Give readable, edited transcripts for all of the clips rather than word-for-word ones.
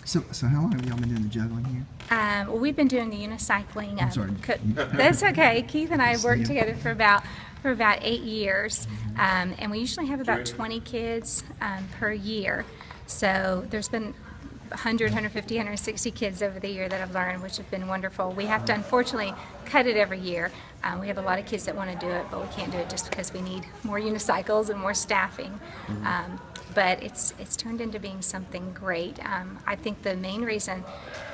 So how long have y'all been doing the juggling here? Well, we've been doing the unicycling. I'm sorry. That's okay. Keith and I have worked together for about 8 years, and we usually have about 20 kids per year. So there's been 100, 150, 160 kids over the year that I've learned, which have been wonderful. We have to unfortunately cut it every year. We have a lot of kids that want to do it, but we can't do it just because we need more unicycles and more staffing. But it's turned into being something great. I think the main reason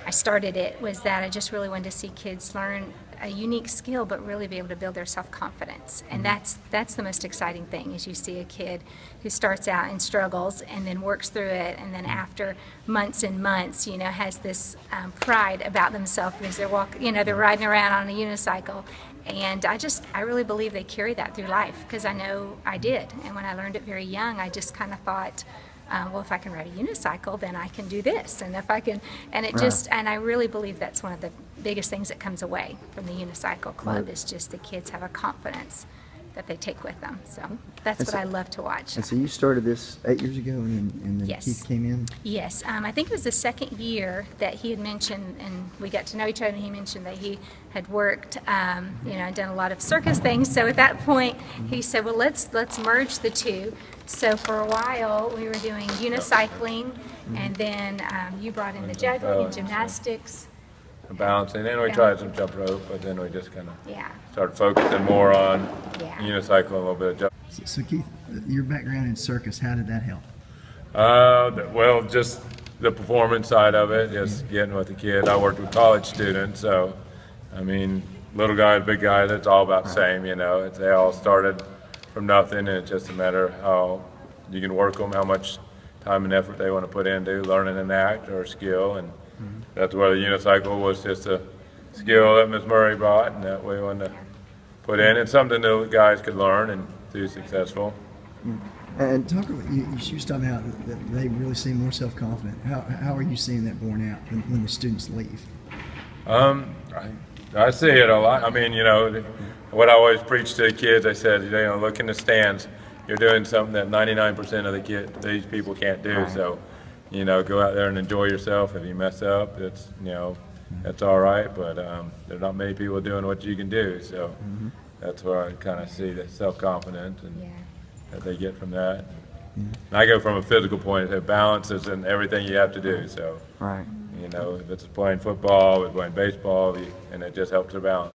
I started it was that I just really wanted to see kids learn a unique skill, but really be able to build their self-confidence. And that's the most exciting thing, is you see a kid who starts out and struggles and then works through it, and then after months and months, you know, has this pride about themselves because they're riding around on a unicycle. And I really believe they carry that through life, because I know I did. And when I learned it very young, I just kind of thought, well, if I can ride a unicycle, then I can do this. And if I can, and and I really believe that's one of the biggest things that comes away from the Unicycle Club, is just the kids have a confidence that they take with them. So that's what I love to watch. And so you started this 8 years ago, and then Yes. Keith came in? Yes, I think it was the second year that he had mentioned, and we got to know each other, and he mentioned that he had worked, and done a lot of circus things. So at that point, he said, well, let's merge the two. So for a while, we were doing unicycling, and then you brought in the juggling and gymnastics. Balancing, and we tried some jump rope, but then we just kind of Yeah. started focusing more on Yeah. unicycle, a little bit of jump. So Keith, your background in circus, how did that help? Well, just the performance side of it, just getting with the kids. I worked with college students, so I mean, little guys, big guys, it's all about the same, you know. They all started from nothing, and it's just a matter of how you can work them, how much time and effort they want to put into learning an act or a skill, and that's where the unicycle was just a skill that Ms. Murray brought, and that we wanted to put in. It's something that the guys could learn and do successful. And talk about, you was talking about that they really seem more self-confident. How are you seeing that borne out when the students leave? I see it a lot. I mean, you know, what I always preach to the kids, I said, you know, look in the stands. You're doing something that 99% of these people can't do. Right. So, you know, go out there and enjoy yourself. If you mess up, it's, you know, that's all right. But there's not many people doing what you can do. So that's where I kind of see the self-confidence and that they get from that. And I go from a physical point of view. Balance is in everything you have to do. So, you know, if it's playing football, if it's playing baseball, and it just helps to balance.